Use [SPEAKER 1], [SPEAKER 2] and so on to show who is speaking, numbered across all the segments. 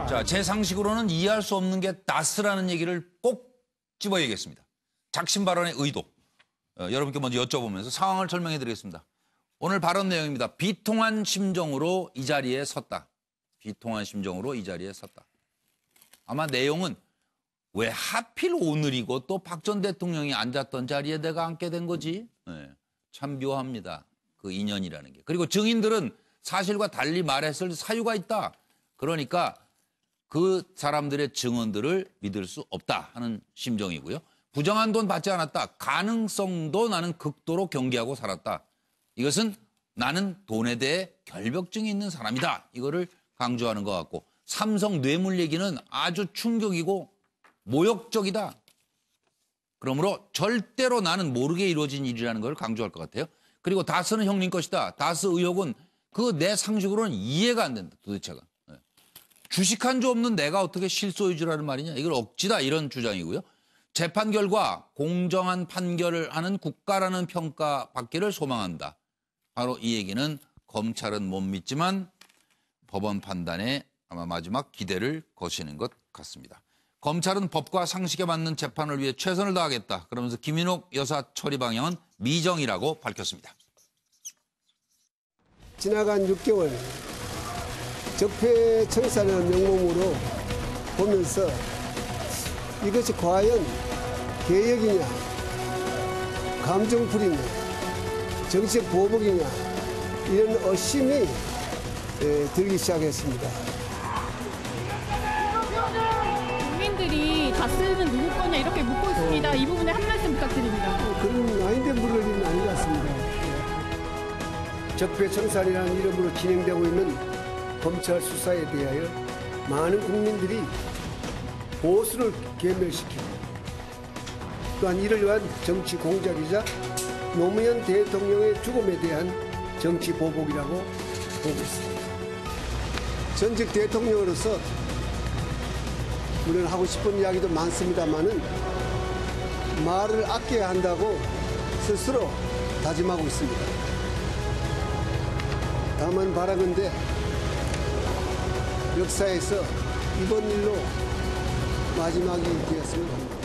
[SPEAKER 1] 자, 제 상식으로는 이해할 수 없는 게 나스라는 얘기를 꼭 집어 얘기했습니다. 작심 발언의 의도. 여러분께 먼저 여쭤보면서 상황을 설명해 드리겠습니다. 오늘 발언 내용입니다. 비통한 심정으로 이 자리에 섰다. 비통한 심정으로 이 자리에 섰다. 아마 내용은 왜 하필 오늘이고 또 박 전 대통령이 앉았던 자리에 내가 앉게 된 거지? 네, 참 묘합니다. 그 인연이라는 게. 그리고 증인들은 사실과 달리 말했을 사유가 있다. 그러니까 그 사람들의 증언들을 믿을 수 없다 하는 심정이고요. 부정한 돈 받지 않았다. 가능성도 나는 극도로 경계하고 살았다. 이것은 나는 돈에 대해 결벽증이 있는 사람이다. 이거를 강조하는 것 같고, 삼성 뇌물 얘기는 아주 충격이고 모욕적이다. 그러므로 절대로 나는 모르게 이루어진 일이라는 걸 강조할 것 같아요. 그리고 다스는 형님 것이다. 다스 의혹은 그 내 상식으로는 이해가 안 된다. 도대체가. 주식한 줄 없는 내가 어떻게 실소유주라는 말이냐. 이걸 억지다. 이런 주장이고요. 재판 결과 공정한 판결을 하는 국가라는 평가 받기를 소망한다. 바로 이 얘기는 검찰은 못 믿지만 법원 판단에 아마 마지막 기대를 거시는 것 같습니다. 검찰은 법과 상식에 맞는 재판을 위해 최선을 다하겠다. 그러면서 김인옥 여사 처리 방향은 미정이라고 밝혔습니다.
[SPEAKER 2] 지나간 6개월 적폐청산의 명목으로 보면서 이것이 과연 개혁이냐, 감정풀이냐, 정치적 보복이냐 이런 의심이 들기 시작했습니다.
[SPEAKER 3] 국민들이 다스는 누구 거냐 이렇게 묻고 있습니다. 이 부분에 한 말씀 부탁드립니다.
[SPEAKER 2] 그런 마인드 물을 일은 아닌 것 같습니다. 적폐청산이라는 이름으로 진행되고 있는 검찰 수사에 대하여 많은 국민들이 보수를 괴멸시키고 또한 이를 위한 정치 공작이자 노무현 대통령의 죽음에 대한 정치 보복이라고 보고 있습니다. 전직 대통령으로서 물론 하고 싶은 이야기도 많습니다만은 말을 아껴야 한다고 스스로 다짐하고 있습니다. 다만 바라건대 역사에서 이번 일로 마지막이 되었으면 합니다.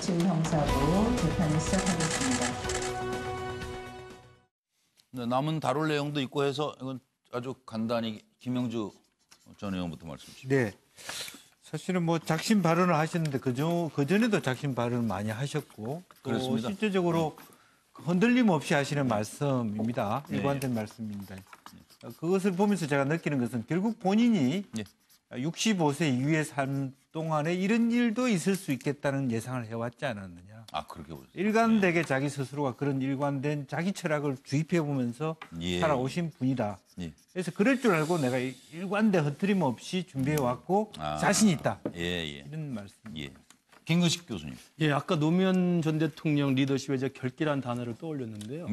[SPEAKER 4] 형사로 재판을 시작하겠습니다.
[SPEAKER 1] 네, 남은 다룰 내용도 있고 해서 이건 아주 간단히 김영주 전 의원부터 말씀 주시죠.
[SPEAKER 5] 네. 사실은 뭐 작심 발언을 하셨는데 그전에도 작심 발언을 많이 하셨고 또
[SPEAKER 1] 그렇습니다.
[SPEAKER 5] 실제적으로 흔들림 없이 하시는 말씀입니다. 일관된 말씀입니다. 그것을 보면서 제가 느끼는 것은 결국 본인이 65세 이후의 삶 동안에 이런 일도 있을 수 있겠다는 예상을 해왔지 않았느냐.
[SPEAKER 1] 아, 그렇게 보세요.
[SPEAKER 5] 일관되게 자기 스스로가 그런 일관된 자기 철학을 주입해 보면서 살아오신 분이다. 그래서 그럴 줄 알고 내가 일관된 흐트림 없이 준비해 왔고 자신 있다. 이런 말씀.
[SPEAKER 1] 김근식 교수님.
[SPEAKER 6] 아까 노무현 전 대통령 리더십에 이제 결기라는 단어를 떠올렸는데요.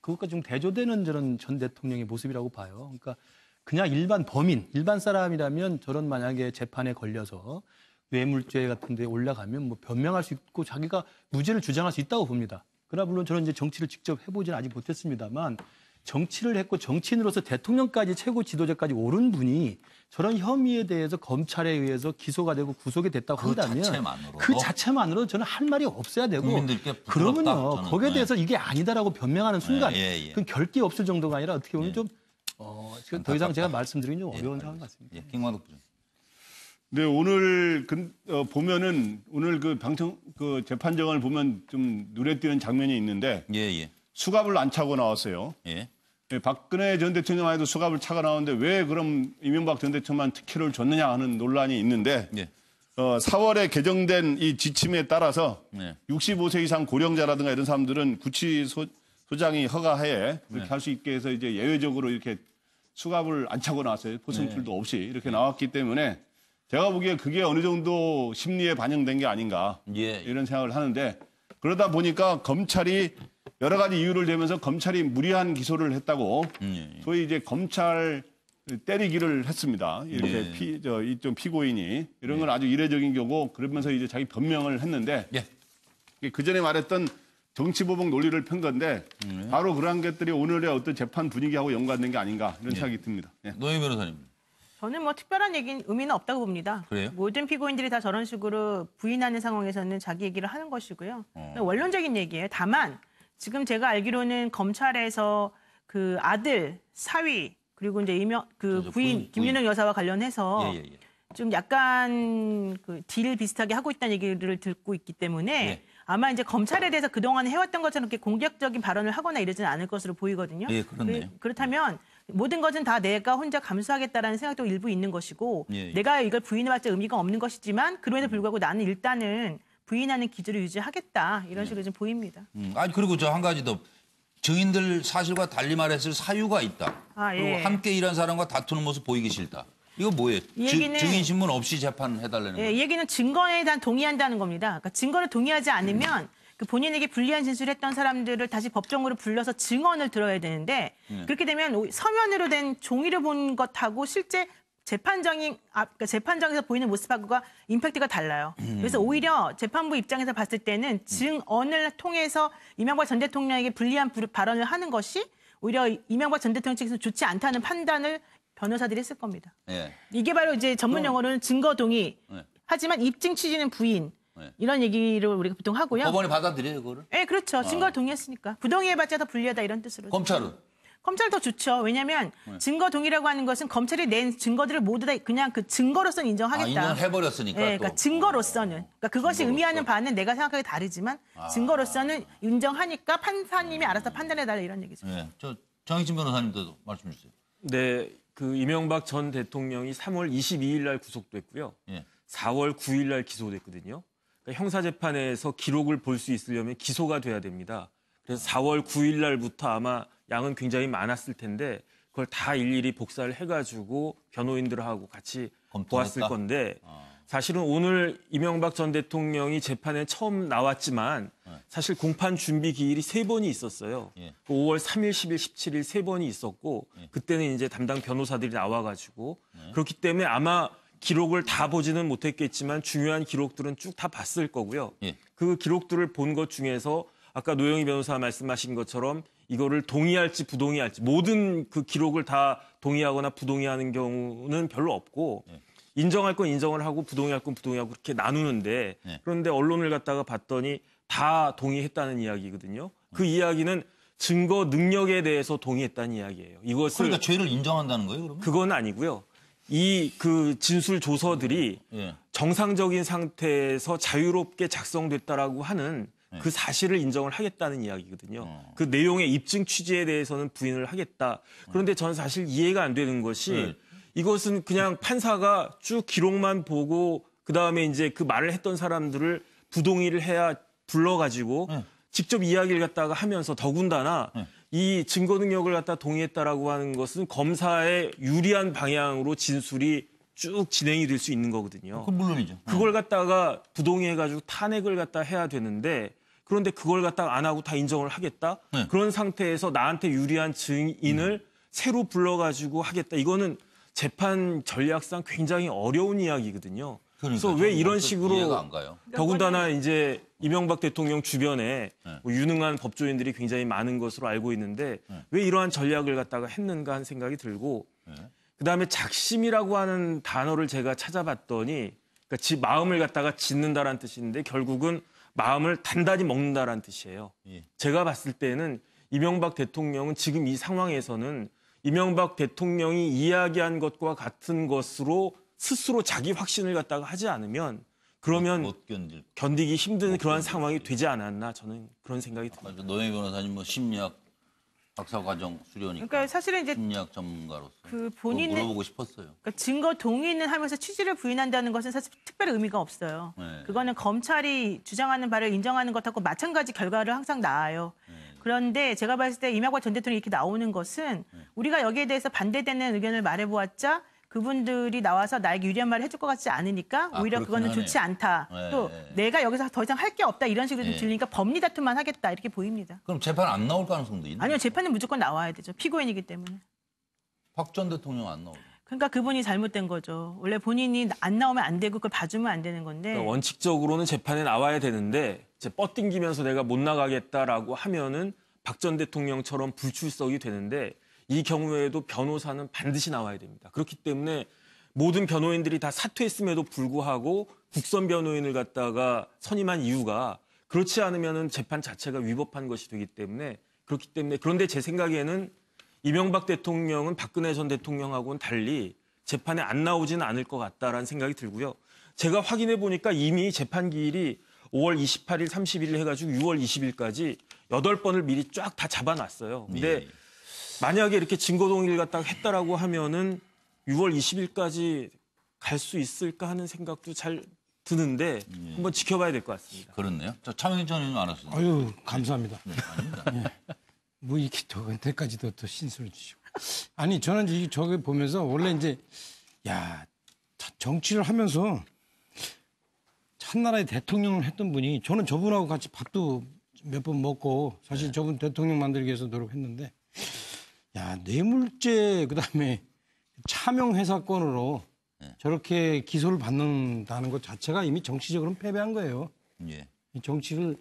[SPEAKER 6] 그것과 좀 대조되는 저런 전 대통령의 모습이라고 봐요. 그러니까 그냥 일반 범인, 일반 사람이라면 저런 만약에 재판에 걸려서 뇌물죄 같은 데 올라가면 뭐 변명할 수 있고 자기가 무죄를 주장할 수 있다고 봅니다. 그러나 물론 저는 이제 정치를 직접 해보지는 아직 못했습니다만 정치를 했고 정치인으로서 대통령까지 최고 지도자까지 오른 분이 저런 혐의에 대해서 검찰에 의해서 기소가 되고 구속이 됐다고 한다면 그 자체만으로 저는 할 말이 없어야 되고 그러면요 거기에 대해서 이게 아니다라고 변명하는 순간 그 결기 없을 정도가 아니라 어떻게 보면 좀 더 이상 제가 말씀드리긴 좀 어려운 상황 같습니다.
[SPEAKER 1] 김광덕 부장.
[SPEAKER 7] 네, 오늘 보면은 오늘 그 재판정을 보면 좀 눈에 띄는 장면이 있는데 수갑을 안 차고 나왔어요. 박근혜 전 대통령 안에도 수갑을 차고 나왔는데 왜 그럼 이명박 전 대통령만 특혜를 줬느냐 하는 논란이 있는데 4월에 개정된 이 지침에 따라서 65세 이상 고령자라든가 이런 사람들은 구치소장이 허가하에 그렇게 할 수 있게 해서 이제 예외적으로 이렇게 수갑을 안 차고 나왔어요. 포승줄도 없이 이렇게 나왔기 때문에 제가 보기에 그게 어느 정도 심리에 반영된 게 아닌가 이런 생각을 하는데 그러다 보니까 검찰이 여러 가지 이유를 대면서 검찰이 무리한 기소를 했다고 소위 이제 검찰 때리기를 했습니다. 이렇게 이좀 피고인이 이런 건 아주 이례적인 경우 그러면서 이제 자기 변명을 했는데 그 전에 말했던 정치보복 논리를 편 건데 바로 그러한 것들이 오늘의 어떤 재판 분위기하고 연관된 게 아닌가 이런 생각이 듭니다.
[SPEAKER 1] 노영희 변호사님.
[SPEAKER 8] 저는 뭐 특별한 의미는 없다고 봅니다.
[SPEAKER 1] 그래요?
[SPEAKER 8] 모든 피고인들이 다 저런 식으로 부인하는 상황에서는 자기 얘기를 하는 것이고요. 원론적인 얘기예요. 다만 지금 제가 알기로는 검찰에서 그 아들, 사위 그리고 이제 부인 김윤영 여사와 관련해서 좀 약간 그 딜 비슷하게 하고 있다는 얘기를 듣고 있기 때문에 아마 이제 검찰에 대해서 그동안 해왔던 것처럼 이렇게 공격적인 발언을 하거나 이러지는 않을 것으로 보이거든요.
[SPEAKER 1] 그렇네요.
[SPEAKER 8] 그렇다면 모든 것은 다 내가 혼자 감수하겠다라는 생각도 일부 있는 것이고 내가 이걸 부인해봤자 의미가 없는 것이지만 그럼에도 불구하고 나는 일단은 부인하는 기조를 유지하겠다 이런 식으로 좀 보입니다.
[SPEAKER 1] 아니 그리고 저 한 가지 더. 증인들 사실과 달리 말했을 사유가 있다. 그리고 함께 일한 사람과 다투는 모습 보이기 싫다. 이거 뭐예요? 증인 신문 없이 재판해달라는 거예요?
[SPEAKER 8] 이 얘기는 증거에 대한 동의한다는 겁니다. 그러니까 증거를 동의하지 않으면 그 본인에게 불리한 진술을 했던 사람들을 다시 법정으로 불러서 증언을 들어야 되는데 그렇게 되면 서면으로 된 종이를 본 것하고 실제 재판장에서 보이는 모습하고가 임팩트가 달라요. 그래서 오히려 재판부 입장에서 봤을 때는 증언을 통해서 이명박 전 대통령에게 불리한 발언을 하는 것이 오히려 이명박 전 대통령 측에서 좋지 않다는 판단을 변호사들이 했을 겁니다. 이게 바로 이제 전문 용어로는 증거 동의. 하지만 입증 취지는 부인. 이런 얘기를 우리가 보통 하고요.
[SPEAKER 1] 법원이 받아들여요, 그거를?
[SPEAKER 8] 네, 그렇죠. 증거를 동의했으니까. 부동의해봤자 더 불리하다 이런 뜻으로.
[SPEAKER 1] 검찰은?
[SPEAKER 8] 검찰 더 좋죠. 왜냐하면 증거 동의라고 하는 것은 검찰이 낸 증거들을 모두 다 그냥 그 증거로서는 인정하겠다.
[SPEAKER 1] 인정해버렸으니까.
[SPEAKER 8] 그러니까 증거로서는. 그러니까 그것이 의미하는 바는 내가 생각하기 다르지만 증거로서는 인정하니까 판사님이 알아서 판단해달라 이런 얘기죠.
[SPEAKER 1] 저 정희진 변호사님도 말씀 주세요.
[SPEAKER 9] 네, 그 이명박 전 대통령이 3월 22일 날 구속됐고요. 4월 9일 날 기소됐거든요. 그러니까 형사재판에서 기록을 볼 수 있으려면 기소가 돼야 됩니다. 그래서 4월 9일 날부터 아마 양은 굉장히 많았을 텐데 그걸 다 일일이 복사를 해가지고 변호인들하고 같이 보았을 건데 사실은 오늘 이명박 전 대통령이 재판에 처음 나왔지만 사실 공판 준비 기일이 3번이 있었어요. 5월 3일, 10일, 17일 3번이 있었고 그때는 이제 담당 변호사들이 나와가지고 그렇기 때문에 아마 기록을 다 보지는 못했겠지만 중요한 기록들은 쭉 다 봤을 거고요. 그 기록들을 본 것 중에서 아까 노영희 변호사 말씀하신 것처럼 이거를 동의할지 부동의할지 모든 그 기록을 다 동의하거나 부동의하는 경우는 별로 없고 인정할 건 인정을 하고 부동의할 건 부동의하고 그렇게 나누는데 그런데 언론을 갖다가 봤더니 다 동의했다는 이야기거든요. 그 이야기는 증거 능력에 대해서 동의했다는 이야기예요. 이것을
[SPEAKER 1] 그러니까 죄를 인정한다는 거예요, 그러면?
[SPEAKER 9] 그건 아니고요. 이 그 진술 조서들이 정상적인 상태에서 자유롭게 작성됐다라고 하는 그 사실을 인정을 하겠다는 이야기거든요. 그 내용의 입증 취지에 대해서는 부인을 하겠다. 그런데 저는 사실 이해가 안 되는 것이 이것은 그냥 판사가 쭉 기록만 보고 그다음에 이제 그 말을 했던 사람들을 부동의를 해야 불러가지고 직접 이야기를 갖다가 하면서 더군다나 이 증거 능력을 갖다 동의했다라고 하는 것은 검사의 유리한 방향으로 진술이 쭉 진행이 될 수 있는 거거든요.
[SPEAKER 1] 그건 물론이죠.
[SPEAKER 9] 그걸 갖다가 부동의해가지고 탄핵을 갖다 해야 되는데 그런데 그걸 갖다가 안 하고 다 인정을 하겠다? 그런 상태에서 나한테 유리한 증인을 새로 불러가지고 하겠다. 이거는 재판 전략상 굉장히 어려운 이야기거든요. 그래서 왜 이런 식으로
[SPEAKER 1] 이해가 안 가요.
[SPEAKER 9] 더군다나 이제 이명박 대통령 주변에 뭐 유능한 법조인들이 굉장히 많은 것으로 알고 있는데 왜 이러한 전략을 갖다가 했는가 하는 생각이 들고 그다음에 작심이라고 하는 단어를 제가 찾아봤더니 그러니까 마음을 갖다가 짓는다라는 뜻인데 결국은 마음을 단단히 먹는다라는 뜻이에요. 제가 봤을 때는 이명박 대통령은 지금 이 상황에서는 이명박 대통령이 이야기한 것과 같은 것으로 스스로 자기 확신을 갖다가 하지 않으면 그러면 견디기 힘든 그러한 상황이 되지 않았나 저는 그런 생각이 듭니다.
[SPEAKER 1] 노영희 변호사님 뭐 심리학 박사과정 수료니까
[SPEAKER 8] 그러니까 사실은 이제
[SPEAKER 1] 심리학 전문가로서
[SPEAKER 8] 그 본인은
[SPEAKER 1] 물어보고 싶었어요.
[SPEAKER 8] 그러니까 증거 동의는 하면서 취지를 부인한다는 것은 사실 특별히 의미가 없어요. 그거는 검찰이 주장하는 바를 인정하는 것하고 마찬가지 결과를 항상 낳아요. 그런데 제가 봤을 때 이명박 전 대통령이 이렇게 나오는 것은 우리가 여기에 대해서 반대되는 의견을 말해보았자 그분들이 나와서 나에게 유리한 말을 해줄 것 같지 않으니까 오히려 그거는 좋지 않다. 또 내가 여기서 더 이상 할 게 없다 이런 식으로 좀 들리니까 법리 다툼만 하겠다 이렇게 보입니다.
[SPEAKER 1] 그럼 재판 안 나올 가능성도 있나요?
[SPEAKER 8] 아니요. 재판은 무조건 나와야 되죠. 피고인이기 때문에.
[SPEAKER 1] 박 전 대통령 안 나오죠.
[SPEAKER 8] 그러니까 그분이 잘못된 거죠. 원래 본인이 안 나오면 안 되고 그걸 봐주면 안 되는 건데.
[SPEAKER 9] 그러니까 원칙적으로는 재판에 나와야 되는데 이제 뻗ting기면서 내가 못 나가겠다라고 하면은 박 전 대통령처럼 불출석이 되는데 이 경우에도 변호사는 반드시 나와야 됩니다. 그렇기 때문에 모든 변호인들이 다 사퇴했음에도 불구하고 국선 변호인을 갖다가 선임한 이유가 그렇지 않으면은 재판 자체가 위법한 것이 되기 때문에 그렇기 때문에 그런데 제 생각에는 이명박 대통령은 박근혜 전 대통령하고는 달리 재판에 안 나오지는 않을 것 같다라는 생각이 들고요. 제가 확인해 보니까 이미 재판 기일이 5월 28일, 31일 해가지고 6월 20일까지 8번을 미리 쫙 다 잡아놨어요. 근데 만약에 이렇게 증거동의를 갖다가 했다라고 하면은 6월 20일까지 갈 수 있을까 하는 생각도 잘 드는데 한번 지켜봐야 될 것 같습니다.
[SPEAKER 1] 그렇네요. 저 차명진 의원님 안 왔어요.
[SPEAKER 10] 아유, 감사합니다.
[SPEAKER 1] 네, 아닙니다.
[SPEAKER 10] 뭐 이렇게 저한테까지도 또 신설을 주시고. 아니, 저는 이제 저기 보면서 원래 이제, 야, 정치를 하면서 첫나라의 대통령을 했던 분이 저는 저분하고 같이 밥도 몇 번 먹고 사실 저분 대통령 만들기 위해서 노력했는데 야, 뇌물죄 그다음에 차명회사 건으로 저렇게 기소를 받는다는 것 자체가 이미 정치적으로는 패배한 거예요.
[SPEAKER 1] 예.
[SPEAKER 10] 이 정치를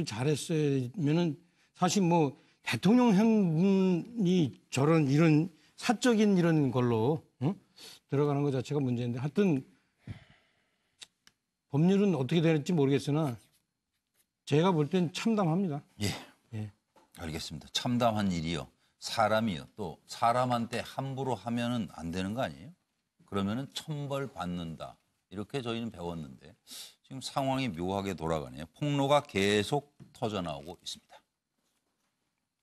[SPEAKER 10] 잘했으면은 사실 뭐 대통령 행분이 저런 이런 사적인 이런 걸로 들어가는 것 자체가 문제인데 하여튼 법률은 어떻게 될지 모르겠으나 제가 볼 땐 참담합니다.
[SPEAKER 1] 예.
[SPEAKER 10] 예.
[SPEAKER 1] 알겠습니다. 참담한 일이요. 사람이요. 또 사람한테 함부로 하면은 안 되는 거 아니에요? 그러면은 천벌 받는다. 이렇게 저희는 배웠는데 지금 상황이 묘하게 돌아가네요. 폭로가 계속 터져나오고 있습니다.